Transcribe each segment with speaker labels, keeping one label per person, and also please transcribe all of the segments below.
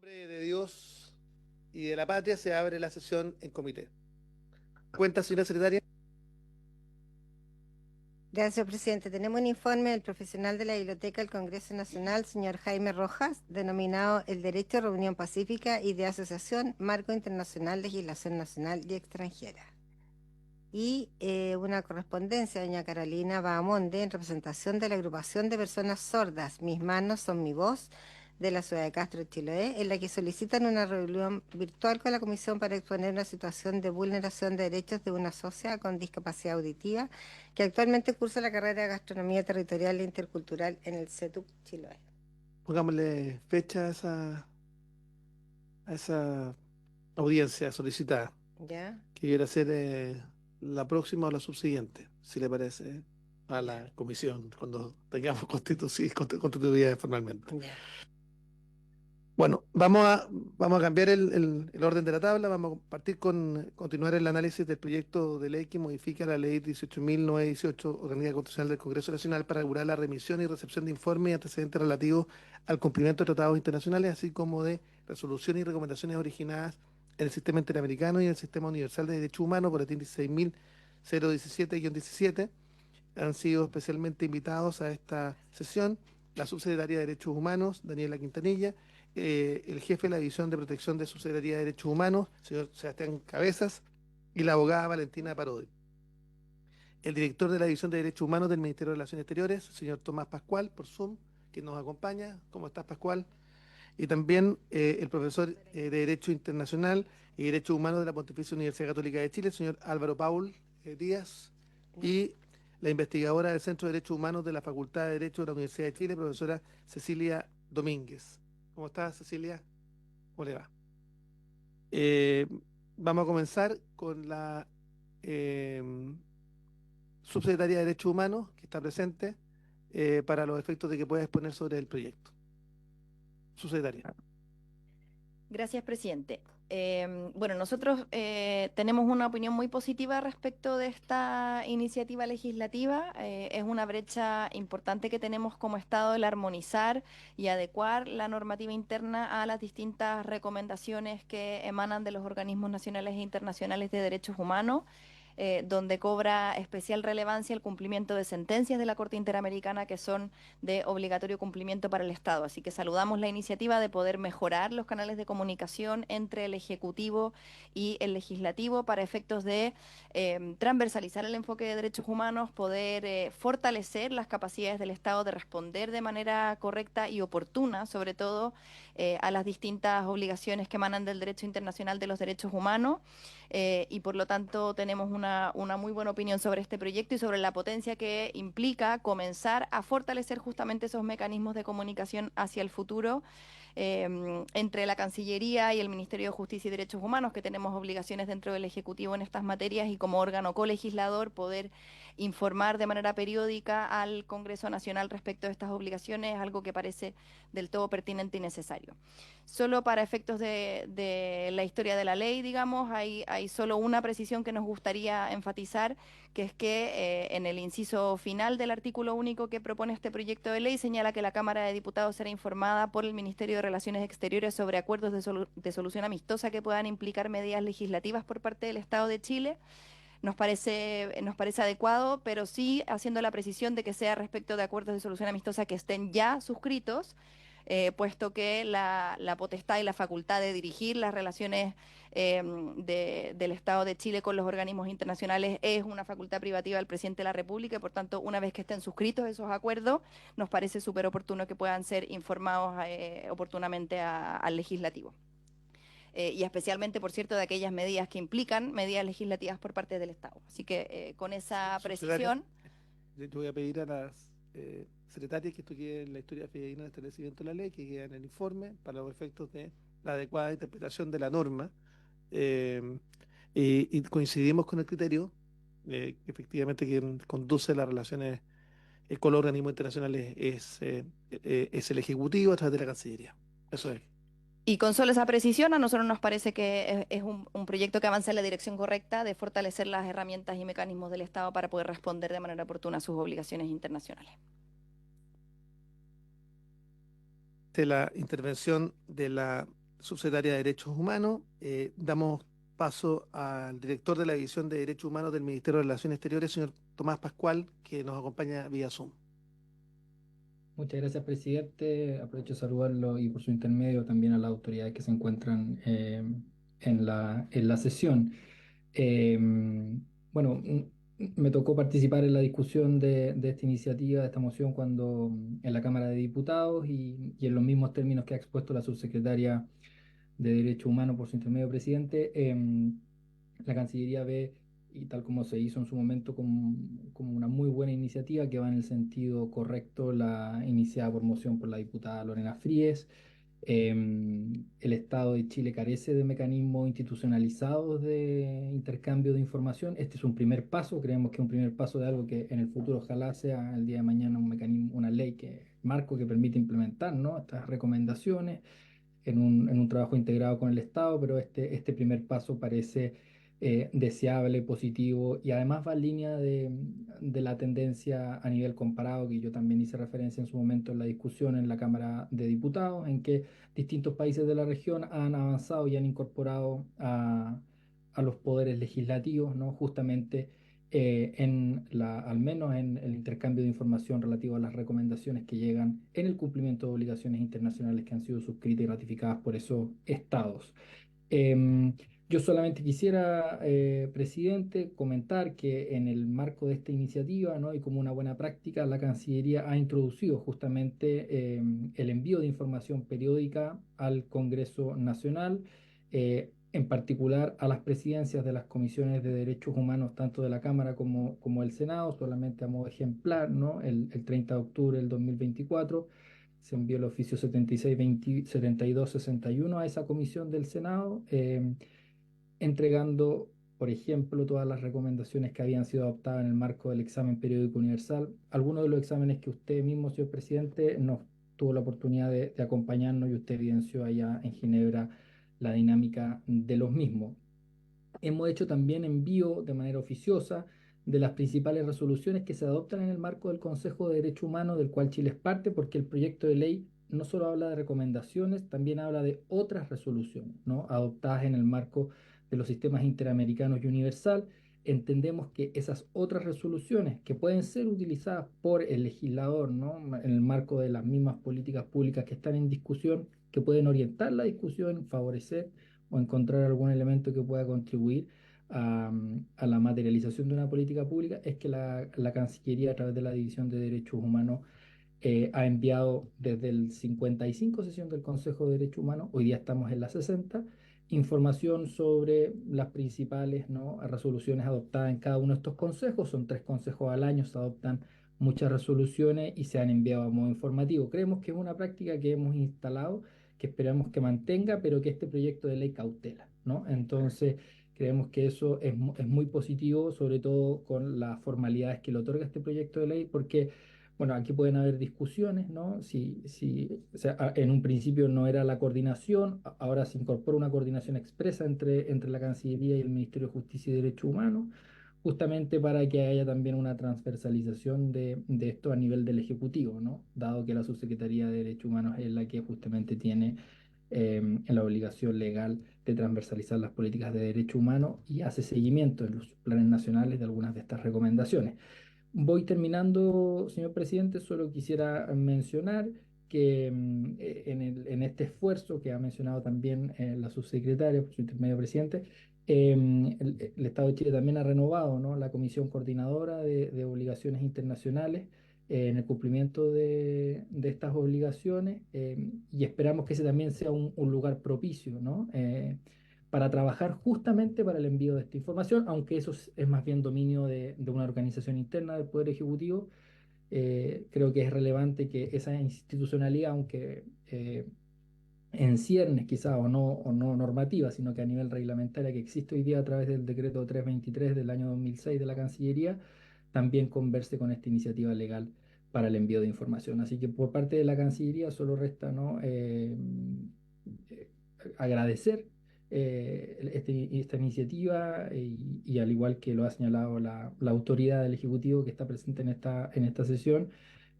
Speaker 1: nombre de Dios y de la patria se abre la sesión en comité. Cuenta, señora secretaria.
Speaker 2: Gracias, presidente. Tenemos un informe del profesional de la Biblioteca del Congreso Nacional, señor Jaime Rojas, denominado El Derecho a Reunión Pacífica y de Asociación, Marco Internacional, Legislación Nacional y Extranjera. Y una correspondencia de doña Carolina Bahamonde en representación de la agrupación de personas sordas, Mis Manos Son Mi Voz, de la ciudad de Castro, Chiloé, en la que solicitan una reunión virtual con la Comisión para exponer una situación de vulneración de derechos de una socia con discapacidad auditiva que actualmente cursa la carrera de Gastronomía Territorial e Intercultural en el CETUC Chiloé.
Speaker 1: Pongámosle fecha a esa audiencia solicitada,
Speaker 2: ¿Ya?
Speaker 1: que quiera ser la próxima o la subsiguiente, si le parece, a
Speaker 2: Ya.
Speaker 1: la comisión, cuando tengamos constituida formalmente.
Speaker 2: Ya.
Speaker 1: Bueno, vamos a cambiar el orden de la tabla. Vamos a continuar el análisis del proyecto de ley que modifica la ley 18.918, Organización Constitucional del Congreso Nacional, para regular la remisión y recepción de informes y antecedentes relativos al cumplimiento de tratados internacionales, así como de resoluciones y recomendaciones originadas en el Sistema Interamericano y en el Sistema Universal de Derechos Humanos, boletín 16.017-17. Han sido especialmente invitados a esta sesión la subsecretaria de Derechos Humanos, Daniela Quintanilla, el jefe de la División de Protección de Subsecretaría de Derechos Humanos, señor Sebastián Cabezas, y la abogada Valentina Parodi. El director de la División de Derechos Humanos del Ministerio de Relaciones Exteriores, señor Tomás Pascual, por Zoom, que nos acompaña. ¿Cómo estás, Pascual? Y también el profesor de Derecho Internacional y Derechos Humanos de la Pontificia Universidad Católica de Chile, señor Álvaro Paul Díaz, y la investigadora del Centro de Derechos Humanos de la Facultad de Derecho de la Universidad de Chile, profesora Cecilia Domínguez. ¿Cómo estás, Cecilia? ¿Cómo le va? Eh, Vamos a comenzar con la eh, subsecretaria de Derechos Humanos, que está presente, para los efectos de que pueda exponer sobre el proyecto. Subsecretaria.
Speaker 3: Gracias, presidente. Bueno, nosotros tenemos una opinión muy positiva respecto de esta iniciativa legislativa. Es una brecha importante que tenemos como Estado el armonizar y adecuar la normativa interna a las distintas recomendaciones que emanan de los organismos nacionales e internacionales de derechos humanos. Donde cobra especial relevancia el cumplimiento de sentencias de la Corte Interamericana que son de obligatorio cumplimiento para el Estado. Así que saludamos la iniciativa de poder mejorar los canales de comunicación entre el Ejecutivo y el Legislativo para efectos de transversalizar el enfoque de derechos humanos, poder fortalecer las capacidades del Estado de responder de manera correcta y oportuna, sobre todo a las distintas obligaciones que emanan del derecho internacional de los derechos humanos. Y por lo tanto tenemos una muy buena opinión sobre este proyecto y sobre la potencia que implica comenzar a fortalecer justamente esos mecanismos de comunicación hacia el futuro entre la Cancillería y el Ministerio de Justicia y Derechos Humanos, que tenemos obligaciones dentro del Ejecutivo en estas materias y como órgano colegislador poder informar de manera periódica al Congreso Nacional respecto de estas obligaciones, es algo que parece del todo pertinente y necesario. Solo para efectos de la historia de la ley, digamos, hay solo una precisión que nos gustaría enfatizar, que es que en el inciso final del artículo único que propone este proyecto de ley señala que la Cámara de Diputados será informada por el Ministerio de Relaciones Exteriores sobre acuerdos de solución amistosa que puedan implicar medidas legislativas por parte del Estado de Chile. Nos parece adecuado, pero sí haciendo la precisión de que sea respecto de acuerdos de solución amistosa que estén ya suscritos, puesto que la potestad y la facultad de dirigir las relaciones del Estado de Chile con los organismos internacionales es una facultad privativa del presidente de la República y por tanto, una vez que estén suscritos esos acuerdos, nos parece súper oportuno que puedan ser informados oportunamente al legislativo. Y especialmente, por cierto, de aquellas medidas que implican medidas legislativas por parte del Estado. Así que con esa
Speaker 1: Subsecretaria,
Speaker 3: precisión,
Speaker 1: yo voy a pedir a las secretarias que esto quede en la historia fidedigna de establecimiento de la ley, que quede en el informe para los efectos de la adecuada interpretación de la norma. eh, y coincidimos con el criterio que efectivamente quien conduce las relaciones con los organismos internacionales es el Ejecutivo a través de la Cancillería. Eso es.
Speaker 3: y con solo esa precisión, a nosotros nos parece que es un proyecto que avanza en la dirección correcta de fortalecer las herramientas y mecanismos del Estado para poder responder de manera oportuna a sus obligaciones internacionales.
Speaker 1: De la intervención de la subsecretaria de Derechos Humanos. Damos paso al director de la División de Derechos Humanos del Ministerio de Relaciones Exteriores, señor Tomás Pascual, que nos acompaña vía Zoom.
Speaker 4: Muchas gracias, presidente. Aprovecho de saludarlo y por su intermedio también a las autoridades que se encuentran en la sesión. Eh, bueno, me tocó participar en la discusión de esta iniciativa, de esta moción, cuando en la Cámara de Diputados y en los mismos términos que ha expuesto la subsecretaria de Derechos Humanos por su intermedio, presidente. La Cancillería ve, y tal como se hizo en su momento, como una muy buena iniciativa que va en el sentido correcto, la iniciada por moción por la diputada Lorena Fríes. El Estado de Chile carece de mecanismos institucionalizados de intercambio de información. Este es un primer paso, creemos que es un primer paso de algo que en el futuro ojalá sea el día de mañana un mecanismo, una ley marco que permite implementar, ¿no?, estas recomendaciones en un trabajo integrado con el Estado, pero este primer paso parece deseable, positivo, y además va en línea de la tendencia a nivel comparado, que yo también hice referencia en su momento en la discusión en la Cámara de Diputados, en que distintos países de la región han avanzado y han incorporado a los poderes legislativos, ¿no?, justamente al menos en el intercambio de información relativo a las recomendaciones que llegan en el cumplimiento de obligaciones internacionales que han sido suscritas y ratificadas por esos estados. Em, yo solamente quisiera, presidente, comentar que en el marco de esta iniciativa, ¿no?, y como una buena práctica, la Cancillería ha introducido justamente el envío de información periódica al Congreso Nacional, en particular a las presidencias de las comisiones de derechos humanos, tanto de la Cámara como del Senado, solamente a modo ejemplar, ¿no? El 30 de octubre del 2024 se envió el oficio 7261 a esa comisión del Senado, entregando, por ejemplo, todas las recomendaciones que habían sido adoptadas en el marco del examen periódico universal. Algunos de los exámenes que usted mismo, señor presidente, nos tuvo la oportunidad de acompañarnos, y usted evidenció allá en Ginebra la dinámica de los mismos. Hemos hecho también envío de manera oficiosa de las principales resoluciones que se adoptan en el marco del Consejo de Derechos Humanos, del cual Chile es parte, porque el proyecto de ley no solo habla de recomendaciones, también habla de otras resoluciones, ¿no?, adoptadas en el marco de los sistemas interamericanos y universal. Entendemos que esas otras resoluciones que pueden ser utilizadas por el legislador, ¿no?, en el marco de las mismas políticas públicas que están en discusión, que pueden orientar la discusión, favorecer o encontrar algún elemento que pueda contribuir a la materialización de una política pública, es que la Cancillería, a través de la División de Derechos Humanos, ha enviado desde el 55 sesión del Consejo de Derechos Humanos, hoy día estamos en la 60, información sobre las principales, ¿no?, resoluciones adoptadas en cada uno de estos consejos. Son 3 consejos al año, se adoptan muchas resoluciones y se han enviado a modo informativo. Creemos que es una práctica que hemos instalado, que esperamos que mantenga, pero que este proyecto de ley cautela, ¿no? Entonces, creemos que eso es muy positivo, sobre todo con las formalidades que le otorga este proyecto de ley, porque, bueno, aquí pueden haber discusiones, ¿no? O sea, en un principio no era la coordinación, ahora se incorpora una coordinación expresa entre la Cancillería y el Ministerio de Justicia y Derechos Humanos, justamente para que haya también una transversalización de esto a nivel del Ejecutivo, ¿no?, dado que la Subsecretaría de Derechos Humanos es la que justamente tiene la obligación legal de transversalizar las políticas de derechos humanos y hace seguimiento en los planes nacionales de algunas de estas recomendaciones. Voy terminando, señor presidente. Solo quisiera mencionar que en este esfuerzo que ha mencionado también la subsecretaria, por su intermedio, presidente, el Estado de Chile también ha renovado, ¿no?, la Comisión Coordinadora de Obligaciones Internacionales en el cumplimiento de estas obligaciones, y esperamos que ese también sea un lugar propicio, ¿no?, para trabajar justamente para el envío de esta información, aunque eso es más bien dominio de una organización interna del Poder Ejecutivo. Creo que es relevante que esa institucionalidad, aunque en ciernes quizá o no normativa, sino que a nivel reglamentario que existe hoy día a través del decreto 323 del año 2006 de la Cancillería, también converse con esta iniciativa legal para el envío de información. Así que por parte de la Cancillería solo resta, ¿no?, agradecer esta iniciativa, al igual que lo ha señalado la autoridad del Ejecutivo que está presente en esta sesión,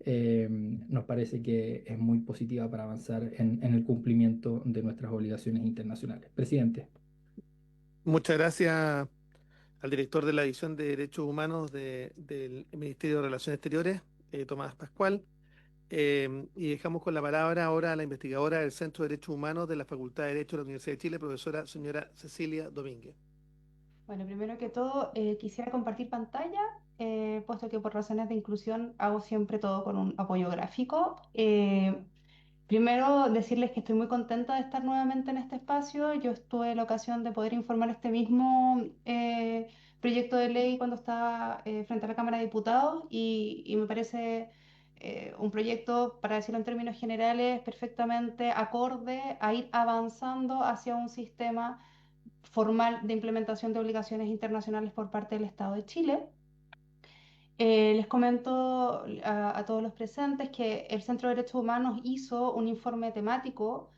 Speaker 4: nos parece que es muy positiva para avanzar en el cumplimiento de nuestras obligaciones internacionales. Presidente.
Speaker 1: Muchas gracias al director de la División de Derechos Humanos del Ministerio de Relaciones Exteriores, Tomás Pascual. Y dejamos con la palabra ahora a la investigadora del Centro de Derechos Humanos de la Facultad de Derecho de la Universidad de Chile, profesora señora Cecilia Domínguez.
Speaker 5: Bueno, primero que todo, quisiera compartir pantalla, puesto que por razones de inclusión hago siempre todo con un apoyo gráfico. Primero, decirles que estoy muy contenta de estar nuevamente en este espacio. Yo tuve la ocasión de poder informar este mismo proyecto de ley cuando estaba frente a la Cámara de Diputados y me parece un proyecto, para decirlo en términos generales, perfectamente acorde a ir avanzando hacia un sistema formal de implementación de obligaciones internacionales por parte del Estado de Chile. Les comento a todos los presentes que el Centro de Derechos Humanos hizo un informe temático,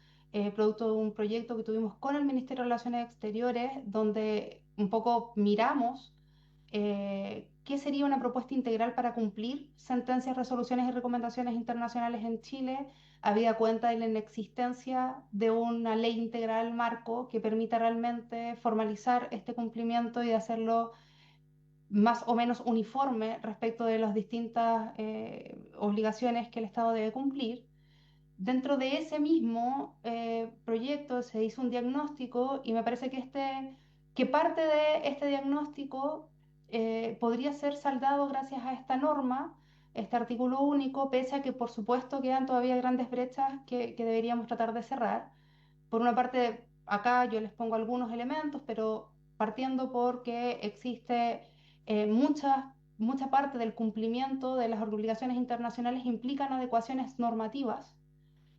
Speaker 5: producto de un proyecto que tuvimos con el Ministerio de Relaciones Exteriores, donde un poco miramos qué sería una propuesta integral para cumplir sentencias, resoluciones y recomendaciones internacionales en Chile, habida cuenta de la inexistencia de una ley integral marco que permita realmente formalizar este cumplimiento y de hacerlo más o menos uniforme respecto de las distintas obligaciones que el Estado debe cumplir. Dentro de ese mismo proyecto se hizo un diagnóstico y me parece que parte de este diagnóstico podría ser saldado gracias a esta norma, este artículo único, pese a que por supuesto quedan todavía grandes brechas que deberíamos tratar de cerrar. Por una parte, acá yo les pongo algunos elementos, pero partiendo porque existe mucha parte del cumplimiento de las obligaciones internacionales implican adecuaciones normativas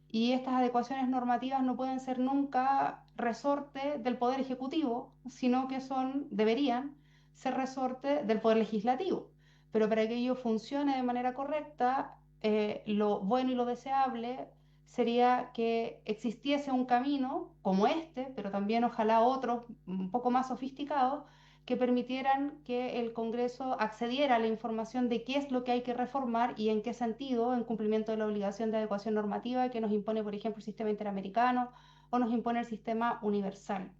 Speaker 5: y estas adecuaciones normativas no pueden ser nunca resorte del Poder Ejecutivo, sino que deberían ser resorte del Poder Legislativo. Pero para que ello funcione de manera correcta, lo bueno y lo deseable sería que existiese un camino como este, pero también ojalá otros un poco más sofisticados, que permitieran que el Congreso accediera a la información de qué es lo que hay que reformar y en qué sentido, en cumplimiento de la obligación de adecuación normativa que nos impone, por ejemplo, el sistema interamericano o nos impone el sistema universal.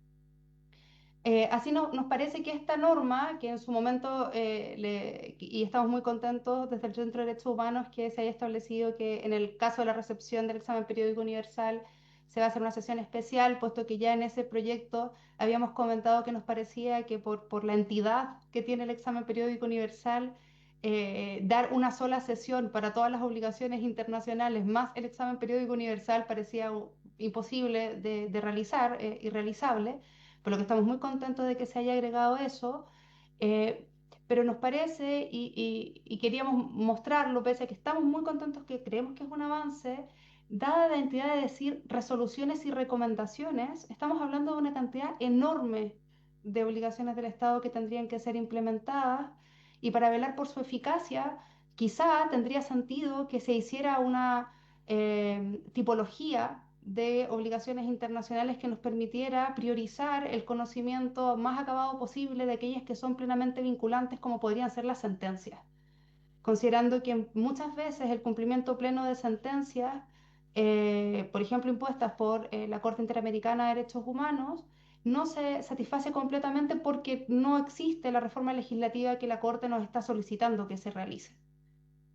Speaker 5: Así nos parece que esta norma, que en su momento, y estamos muy contentos desde el Centro de Derechos Humanos, que se haya establecido que en el caso de la recepción del examen periódico universal se va a hacer una sesión especial, puesto que ya en ese proyecto habíamos comentado que nos parecía que por la entidad que tiene el examen periódico universal, dar una sola sesión para todas las obligaciones internacionales más el examen periódico universal parecía imposible de realizar, irrealizable, por lo que estamos muy contentos de que se haya agregado eso, eh, pero nos parece, y queríamos mostrarlo, pese a que estamos muy contentos, que creemos que es un avance, dada la entidad de decir resoluciones y recomendaciones, estamos hablando de una cantidad enorme de obligaciones del Estado que tendrían que ser implementadas, y para velar por su eficacia, quizá tendría sentido que se hiciera una tipología de obligaciones internacionales que nos permitiera priorizar el conocimiento más acabado posible de aquellas que son plenamente vinculantes, como podrían ser las sentencias, considerando que muchas veces el cumplimiento pleno de sentencias, por ejemplo, impuestas por la Corte Interamericana de Derechos Humanos, no se satisface completamente porque no existe la reforma legislativa que la Corte nos está solicitando que se realice.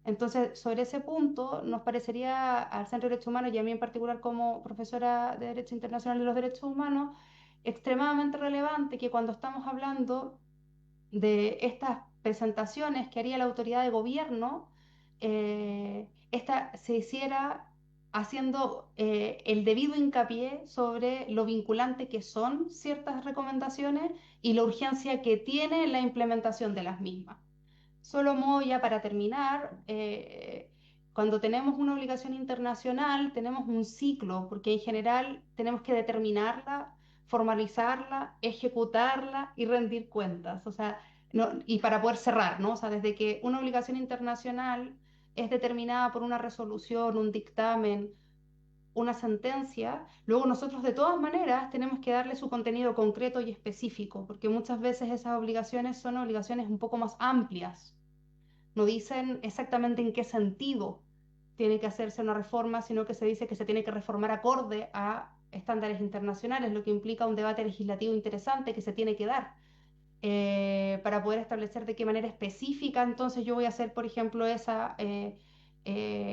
Speaker 5: Entonces, sobre ese punto, nos parecería al Centro de Derechos Humanos y a mí en particular como profesora de Derecho Internacional de los Derechos Humanos, extremadamente relevante que cuando estamos hablando de estas presentaciones que haría la autoridad de gobierno, esta se hiciera haciendo el debido hincapié sobre lo vinculante que son ciertas recomendaciones y la urgencia que tiene la implementación de las mismas. Solo modo ya para terminar, cuando tenemos una obligación internacional, tenemos un ciclo, porque en general tenemos que determinarla, formalizarla, ejecutarla y rendir cuentas. O sea, y para poder cerrar, ¿no? O sea, desde que una obligación internacional es determinada por una resolución, un dictamen, una sentencia, luego nosotros de todas maneras tenemos que darle su contenido concreto y específico, porque muchas veces esas obligaciones son obligaciones un poco más amplias, no dicen exactamente en qué sentido tiene que hacerse una reforma, sino que se dice que se tiene que reformar acorde a estándares internacionales, lo que implica un debate legislativo interesante que se tiene que dar para poder establecer de qué manera específica entonces yo voy a hacer, por ejemplo, esa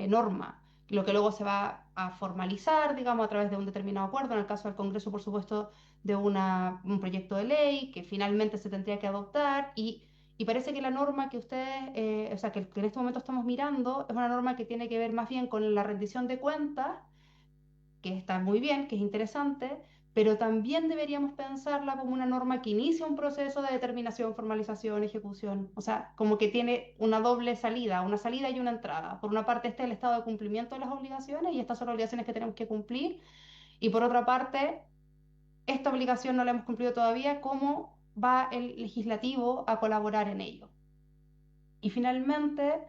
Speaker 5: norma, lo que luego se va a formalizar, digamos, a través de un determinado acuerdo, en el caso del Congreso, por supuesto, de un proyecto de ley que finalmente se tendría que adoptar y parece que la norma que ustedes, o sea, que en este momento estamos mirando, es una norma que tiene que ver más bien con la rendición de cuentas, que está muy bien, que es interesante, pero también deberíamos pensarla como una norma que inicia un proceso de determinación, formalización, ejecución. O sea, como que tiene una doble salida, una salida y una entrada. Por una parte está el estado de cumplimiento de las obligaciones y estas son las obligaciones que tenemos que cumplir. Y por otra parte, esta obligación no la hemos cumplido todavía, ¿cómo va el legislativo a colaborar en ello? Y finalmente,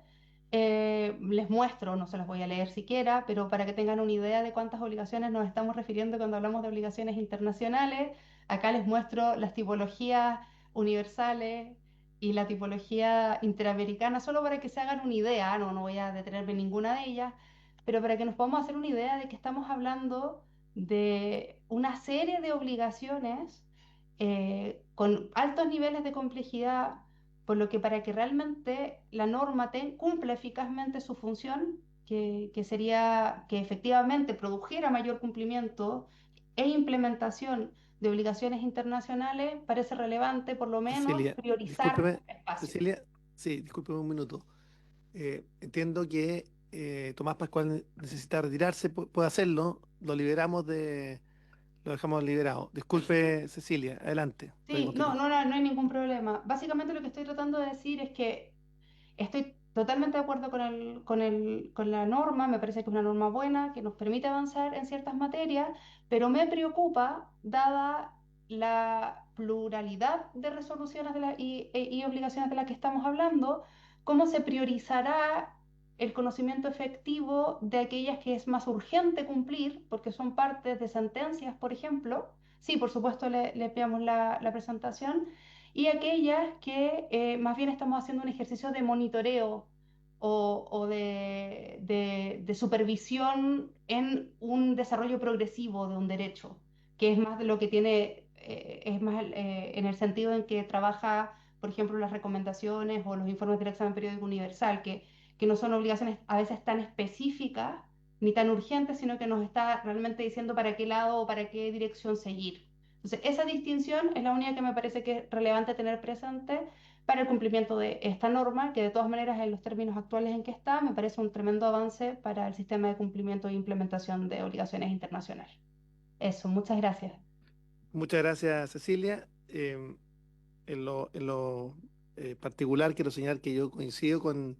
Speaker 5: les muestro, no se los voy a leer siquiera, pero para que tengan una idea de cuántas obligaciones nos estamos refiriendo cuando hablamos de obligaciones internacionales, acá les muestro las tipologías universales y la tipología interamericana, solo para que se hagan una idea, no voy a detenerme en ninguna de ellas, pero para que nos podamos hacer una idea de que estamos hablando de una serie de obligaciones con altos niveles de complejidad, por lo que para que realmente la norma cumpla eficazmente su función, que sería que efectivamente produjera mayor cumplimiento e implementación de obligaciones internacionales, parece relevante por lo menos
Speaker 1: Cecilia,
Speaker 5: priorizar
Speaker 1: discúlpeme,
Speaker 5: espacios.
Speaker 1: Cecilia, sí, discúlpeme un minuto. Entiendo que Tomás Pascual necesita retirarse, puede hacerlo, lo dejamos liberado. Disculpe, Cecilia, adelante, puede
Speaker 5: Sí, no,
Speaker 1: continuar.
Speaker 5: no hay ningún problema. Básicamente lo que estoy tratando de decir es que estoy totalmente de acuerdo con la norma, me parece que es una norma buena, que nos permite avanzar en ciertas materias, pero me preocupa, dada la pluralidad de resoluciones y obligaciones de las que estamos hablando, cómo se priorizará el conocimiento efectivo de aquellas que es más urgente cumplir, porque son partes de sentencias, por ejemplo. Sí, por supuesto, le enviamos la presentación y aquellas que más bien estamos haciendo un ejercicio de monitoreo o de supervisión en un desarrollo progresivo de un derecho, que es más de lo que tiene, es más en el sentido en que trabaja, por ejemplo, las recomendaciones o los informes del examen periódico universal, que no son obligaciones a veces tan específicas ni tan urgentes, sino que nos está realmente diciendo para qué lado o para qué dirección seguir. Entonces, esa distinción es la única que me parece que es relevante tener presente para el cumplimiento de esta norma, que de todas maneras en los términos actuales en que está, me parece un tremendo avance para el sistema de cumplimiento e implementación de obligaciones internacionales. Eso, muchas gracias.
Speaker 1: Muchas gracias, Cecilia. En lo particular, quiero señalar que yo coincido con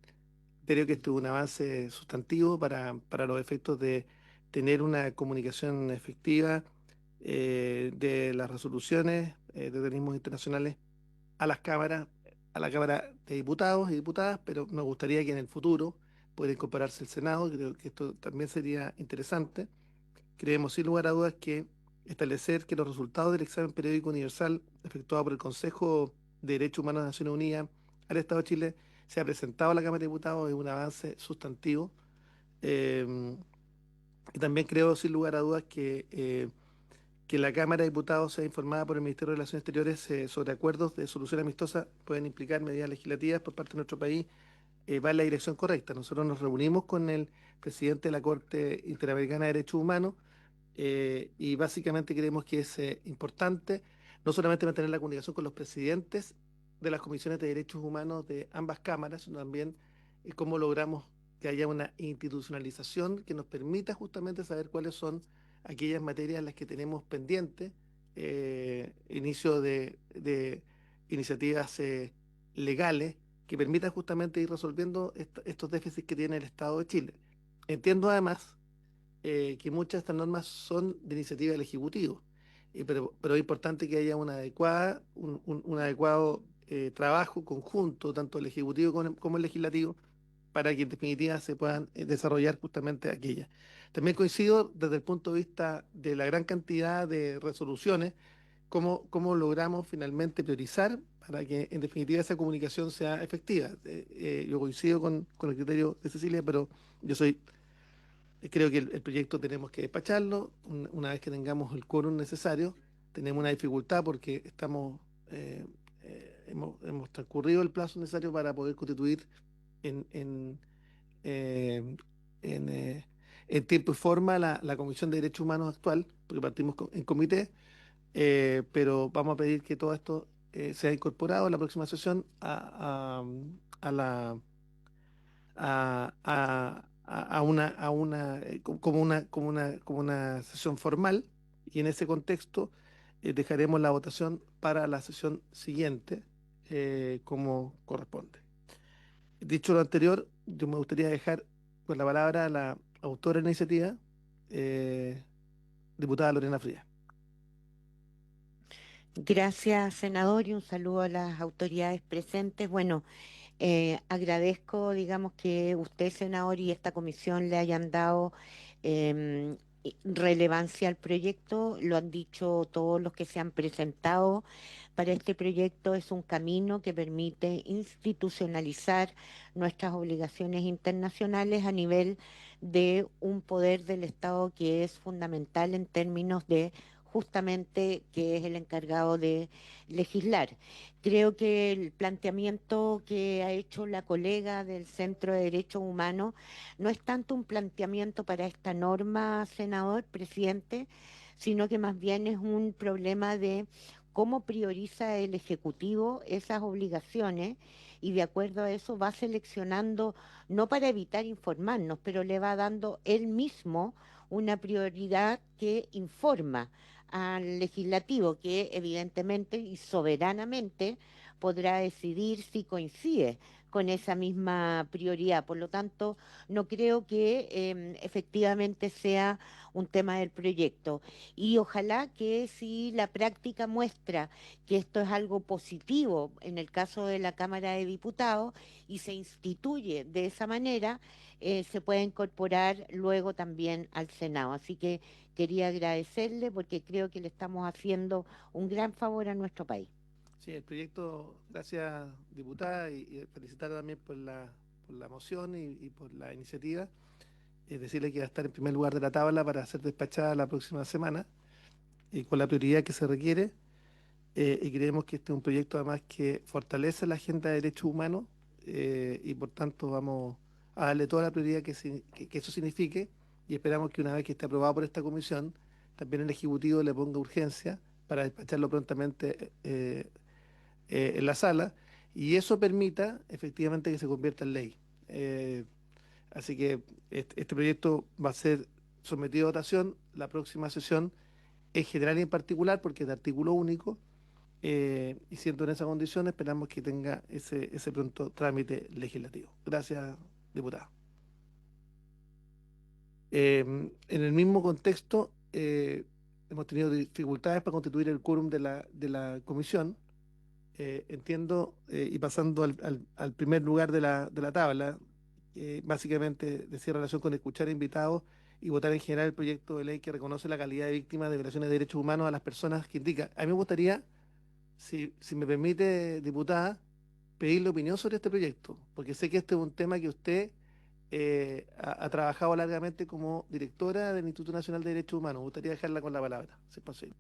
Speaker 1: creo que esto es un avance sustantivo para los efectos de tener una comunicación efectiva de las resoluciones de organismos internacionales a las cámaras, a la Cámara de Diputados y Diputadas, pero nos gustaría que en el futuro pueda incorporarse el Senado, creo que esto también sería interesante. Creemos sin lugar a dudas que establecer que los resultados del examen periódico universal efectuado por el Consejo de Derechos Humanos de Naciones Unidas al Estado de Chile sea presentado a la Cámara de Diputados es un avance sustantivo. Eh, y también creo sin lugar a dudas que la Cámara de Diputados sea informada por el Ministerio de Relaciones Exteriores sobre acuerdos de solución amistosa pueden implicar medidas legislativas por parte de nuestro país va en la dirección correcta. Nosotros nos reunimos con el presidente de la Corte Interamericana de Derechos Humanos y básicamente creemos que es importante no solamente mantener la comunicación con los presidentes de las comisiones de derechos humanos de ambas cámaras, sino también cómo logramos que haya una institucionalización que nos permita justamente saber cuáles son aquellas materias en las que tenemos pendientes, inicio de iniciativas legales que permitan justamente ir resolviendo estos déficits que tiene el Estado de Chile. Entiendo además que muchas de estas normas son de iniciativa del Ejecutivo, pero es importante que haya un adecuado trabajo conjunto, tanto el Ejecutivo como el Legislativo, para que en definitiva se puedan desarrollar justamente aquellas. También coincido desde el punto de vista de la gran cantidad de resoluciones, cómo logramos finalmente priorizar para que en definitiva esa comunicación sea efectiva. Yo coincido con el criterio de Cecilia, pero yo soy Creo que el proyecto tenemos que despacharlo una vez que tengamos el quórum necesario. Tenemos una dificultad porque hemos transcurrido el plazo necesario para poder constituir en, en, eh, en, eh, en tiempo y forma la Comisión de Derechos Humanos actual, porque partimos en comité, pero vamos a pedir que todo esto sea incorporado en la próxima sesión a la como una sesión formal, y en ese contexto dejaremos la votación para la sesión siguiente como corresponde. Dicho lo anterior, yo me gustaría dejar con la palabra a la autora de la iniciativa, eh, diputada Lorena Frías.
Speaker 6: Gracias, senador, y un saludo a las autoridades presentes. Bueno, agradezco, digamos, que usted, senador, y esta comisión le hayan dado relevancia al proyecto. Lo han dicho todos los que se han presentado. Para este proyecto es un camino que permite institucionalizar nuestras obligaciones internacionales a nivel de un poder del Estado que es fundamental en términos de justamente que es el encargado de legislar. Creo que el planteamiento que ha hecho la colega del Centro de Derechos Humanos no es tanto un planteamiento para esta norma, senador, presidente, sino que más bien es un problema de cómo prioriza el Ejecutivo esas obligaciones y de acuerdo a eso va seleccionando, no para evitar informarnos, pero le va dando él mismo una prioridad que informa al legislativo, que evidentemente y soberanamente podrá decidir si coincide con esa misma prioridad. Por lo tanto, no creo que efectivamente sea un tema del proyecto. Y ojalá que si la práctica muestra que esto es algo positivo en el caso de la Cámara de Diputados y se instituye de esa manera, se pueda incorporar luego también al Senado. Así que quería agradecerle porque creo que le estamos haciendo un gran favor a nuestro país.
Speaker 1: Sí, el proyecto, gracias diputada, y felicitarla también por la moción y por la iniciativa. Decirle que va a estar en primer lugar de la tabla para ser despachada la próxima semana y con la prioridad que se requiere. Y creemos que este es un proyecto además que fortalece la agenda de derechos humanos, y por tanto vamos a darle toda la prioridad que eso signifique, y esperamos que una vez que esté aprobado por esta comisión, también el Ejecutivo le ponga urgencia para despacharlo prontamente en la sala, y eso permita efectivamente que se convierta en ley. Así que este proyecto va a ser sometido a votación la próxima sesión, en general y en particular, porque es de artículo único, y siendo en esa condición, esperamos que tenga ese pronto trámite legislativo. Gracias, diputada. En el mismo contexto, hemos tenido dificultades para constituir el quórum de la comisión. Entiendo, y pasando al primer lugar de la tabla, básicamente decía relación con escuchar a invitados y votar en general el proyecto de ley que reconoce la calidad de víctima de violaciones de derechos humanos a las personas que indica. A mí me gustaría, si me permite, diputada, pedirle opinión sobre este proyecto, porque sé que este es un tema que usted ha trabajado largamente como directora del Instituto Nacional de Derechos Humanos. Me gustaría dejarla con la palabra, si es posible.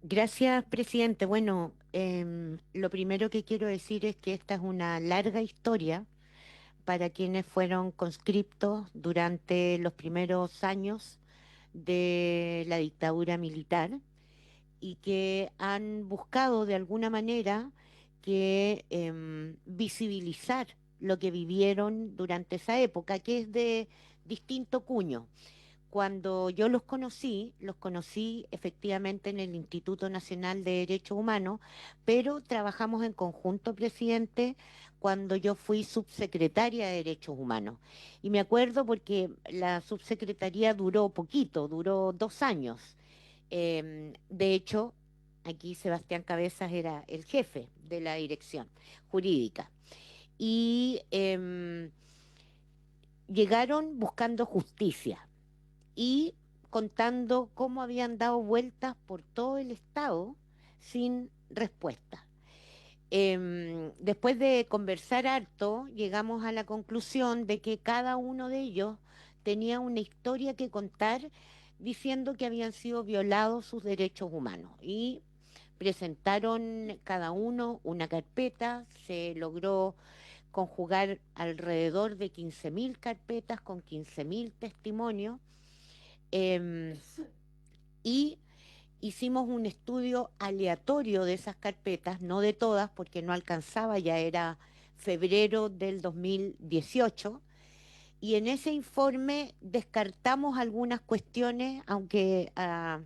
Speaker 6: Gracias, presidente. Bueno, lo primero que quiero decir es que esta es una larga historia para quienes fueron conscriptos durante los primeros años de la dictadura militar y que han buscado de alguna manera que visibilizar lo que vivieron durante esa época, que es de distinto cuño. Cuando yo los conocí efectivamente en el Instituto Nacional de Derechos Humanos, pero trabajamos en conjunto, presidente, cuando yo fui subsecretaria de Derechos Humanos. Y me acuerdo porque la subsecretaría duró poquito, duró 2 años. De hecho, aquí Sebastián Cabezas era el jefe de la dirección jurídica. Y llegaron buscando justicia y contando cómo habían dado vueltas por todo el estado sin respuesta. Después de conversar harto, llegamos a la conclusión de que cada uno de ellos tenía una historia que contar diciendo que habían sido violados sus derechos humanos. Y presentaron cada uno una carpeta, se logró conjugar alrededor de 15.000 carpetas con 15.000 testimonios, y hicimos un estudio aleatorio de esas carpetas, no de todas porque no alcanzaba, ya era febrero del 2018, y en ese informe descartamos algunas cuestiones, aunque a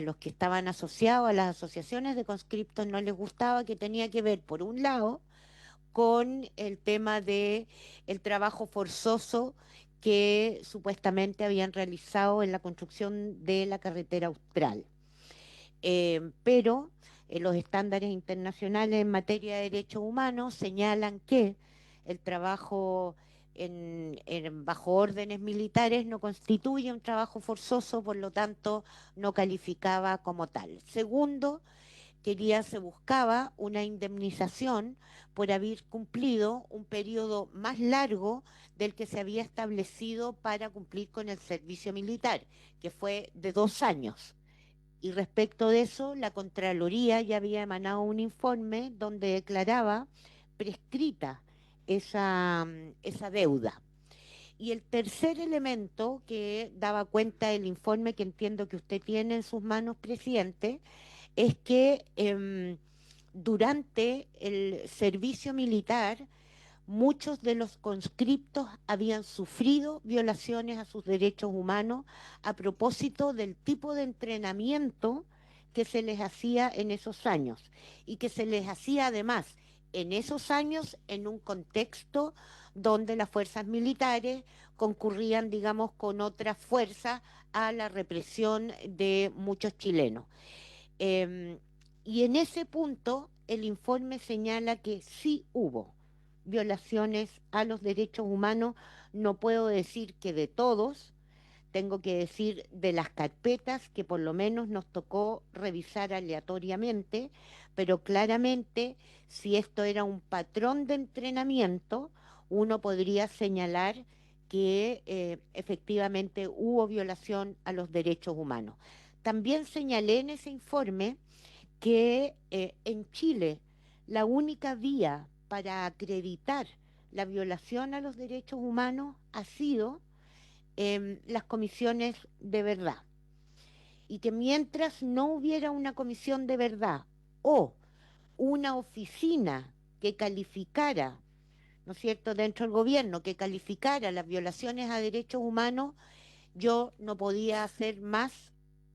Speaker 6: los que estaban asociados a las asociaciones de conscriptos no les gustaba, que tenía que ver, por un lado, con el tema de el trabajo forzoso que supuestamente habían realizado en la construcción de la carretera austral. Pero los estándares internacionales en materia de derechos humanos señalan que el trabajo bajo órdenes militares no constituye un trabajo forzoso, por lo tanto no calificaba como tal. Segundo, se buscaba una indemnización por haber cumplido un periodo más largo del que se había establecido para cumplir con el servicio militar, que fue de 2 años. Y respecto de eso, la Contraloría ya había emanado un informe donde declaraba prescrita esa deuda. Y el tercer elemento que daba cuenta el informe que entiendo que usted tiene en sus manos, presidente, es que durante el servicio militar muchos de los conscriptos habían sufrido violaciones a sus derechos humanos a propósito del tipo de entrenamiento que se les hacía en esos años, y que se les hacía además en esos años en un contexto donde las fuerzas militares concurrían, digamos, con otras fuerzas a la represión de muchos chilenos. Y en ese punto el informe señala que sí hubo violaciones a los derechos humanos. No puedo decir que de todos, tengo que decir de las carpetas que por lo menos nos tocó revisar aleatoriamente, pero claramente si esto era un patrón de entrenamiento, uno podría señalar que efectivamente hubo violación a los derechos humanos. También señalé en ese informe que en Chile la única vía para acreditar la violación a los derechos humanos ha sido las comisiones de verdad, y que mientras no hubiera una comisión de verdad o una oficina que calificara, ¿no es cierto?, dentro del gobierno, que calificara las violaciones a derechos humanos, yo no podía hacer más,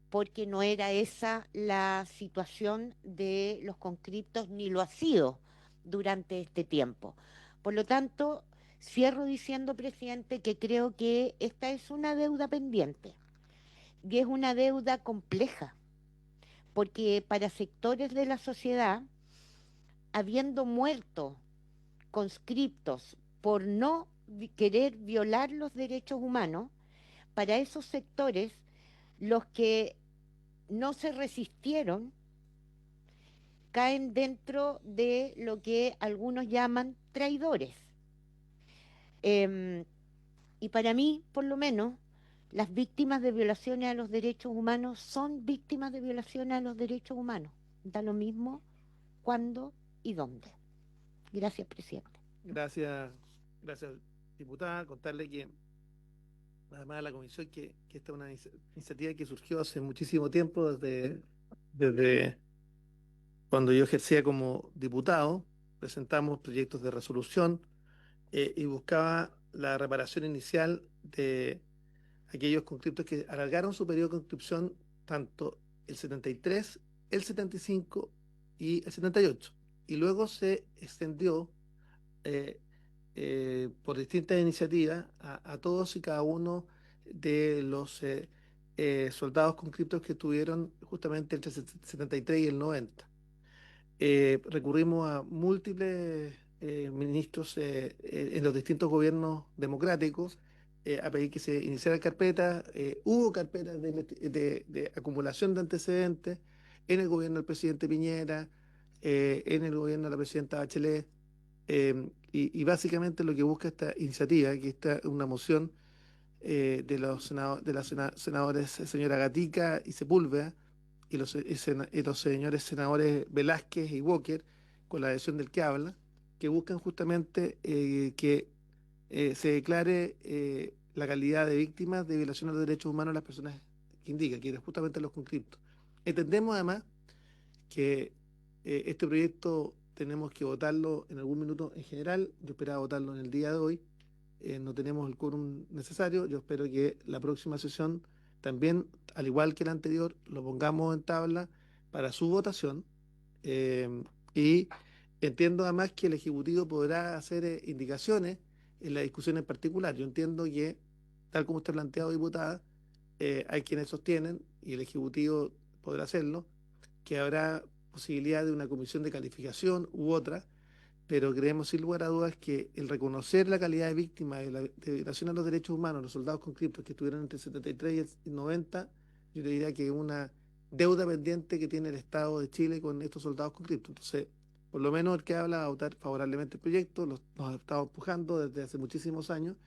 Speaker 6: porque no era esa la situación de los conscriptos, ni lo ha sido durante este tiempo. Por lo tanto, cierro diciendo, presidente, que creo que esta es una deuda pendiente, y es una deuda compleja, porque para sectores de la sociedad, habiendo muerto conscriptos por no querer violar los derechos humanos, para esos sectores, los que no se resistieron caen dentro de lo que algunos llaman traidores. Y para mí, por lo menos, las víctimas de violaciones a los derechos humanos son víctimas de violaciones a los derechos humanos. Da lo mismo cuándo y dónde. Gracias, presidente.
Speaker 1: Gracias, diputada. Contarle que, además de la comisión, que esta es una iniciativa que surgió hace muchísimo tiempo, desde cuando yo ejercía como diputado. Presentamos proyectos de resolución y buscaba la reparación inicial de aquellos conscriptos que alargaron su periodo de conscripción tanto el 73, el 75 y el 78. Y luego se extendió por distintas iniciativas a todos y cada uno de los soldados conscriptos que tuvieron justamente entre el 73 y el 90. Recurrimos a múltiples ministros en los distintos gobiernos democráticos a pedir que se iniciaran carpetas. Hubo carpetas de acumulación de antecedentes en el gobierno del presidente Piñera, en el gobierno de la presidenta Bachelet, y básicamente lo que busca esta iniciativa, que esta es una moción de las senadores señora Gatica y Sepúlveda y los señores senadores Velázquez y Walker, con la adhesión del que habla, que buscan justamente que se declare la calidad de víctimas de violación a los derechos humanos a las personas que indica, que es justamente los conscriptos. Entendemos además que este proyecto tenemos que votarlo en algún minuto en general. Yo esperaba votarlo en el día de hoy. No tenemos el quórum necesario. Yo espero que la próxima sesión también, al igual que la anterior, lo pongamos en tabla para su votación. Y entiendo además que el Ejecutivo podrá hacer indicaciones en la discusión en particular. Yo entiendo que, tal como está planteado, diputada, hay quienes sostienen, y el Ejecutivo podrá hacerlo, que habrá posibilidad de una comisión de calificación u otra, pero creemos sin lugar a dudas que el reconocer la calidad de víctima de violación a los derechos humanos, los soldados conscriptos que estuvieron entre el 73 y el 90, yo le diría que es una deuda pendiente que tiene el Estado de Chile con estos soldados conscriptos. Entonces, por lo menos el que habla va a votar favorablemente el proyecto, nos ha estado empujando desde hace muchísimos años,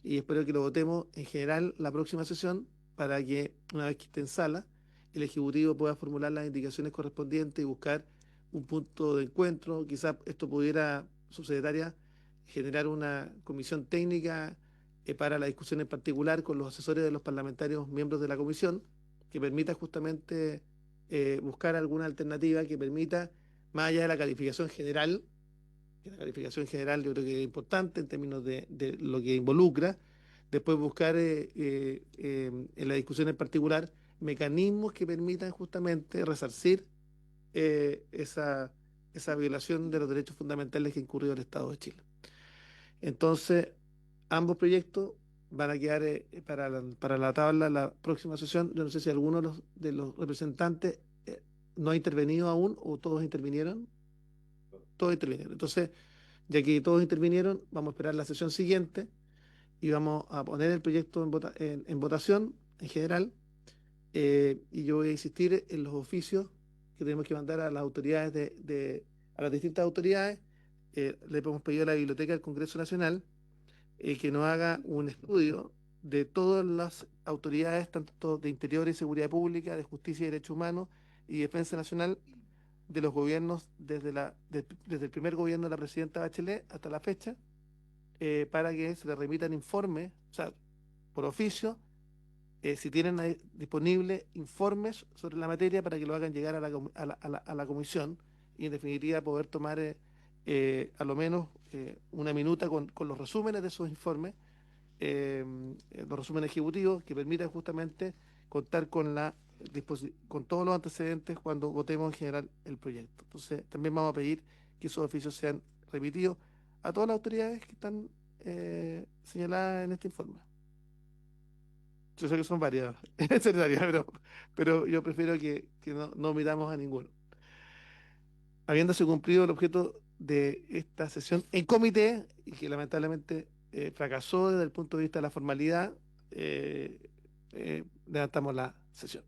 Speaker 1: y espero que lo votemos en general la próxima sesión para que, una vez que esté en sala, el Ejecutivo pueda formular las indicaciones correspondientes y buscar un punto de encuentro. Quizás esto pudiera, subsecretaria, generar una comisión técnica para la discusión en particular con los asesores de los parlamentarios miembros de la comisión, que permita justamente buscar alguna alternativa que permita, más allá de la calificación general, que la calificación general yo creo que es importante en términos de lo que involucra, después buscar en la discusión en particular mecanismos que permitan justamente resarcir esa violación de los derechos fundamentales que ha incurrido el Estado de Chile. Entonces, ambos proyectos van a quedar para la tabla la próxima sesión. Yo no sé si alguno de los representantes no ha intervenido aún o todos intervinieron. Todos intervinieron. Entonces, ya que todos intervinieron, vamos a esperar la sesión siguiente y vamos a poner el proyecto en votación en general. Y yo voy a insistir en los oficios que tenemos que mandar a las autoridades a las distintas autoridades. Le hemos pedido a la Biblioteca del Congreso Nacional que nos haga un estudio de todas las autoridades, tanto de Interior y Seguridad Pública, de Justicia y Derechos Humanos y Defensa Nacional, de los gobiernos desde el primer gobierno de la presidenta Bachelet hasta la fecha, para que se le remitan informes, o sea, por oficio, si tienen ahí disponibles informes sobre la materia para que lo hagan llegar a la comisión y en definitiva poder tomar a lo menos una minuta con los resúmenes de esos informes, los resúmenes ejecutivos que permitan justamente contar con todos los antecedentes cuando votemos en general el proyecto. Entonces también vamos a pedir que esos oficios sean remitidos a todas las autoridades que están señaladas en este informe. Yo sé que son varias, secretaria, pero yo prefiero que no omitamos a ninguno. Habiéndose cumplido el objeto de esta sesión en comité, y que lamentablemente fracasó desde el punto de vista de la formalidad, levantamos la sesión.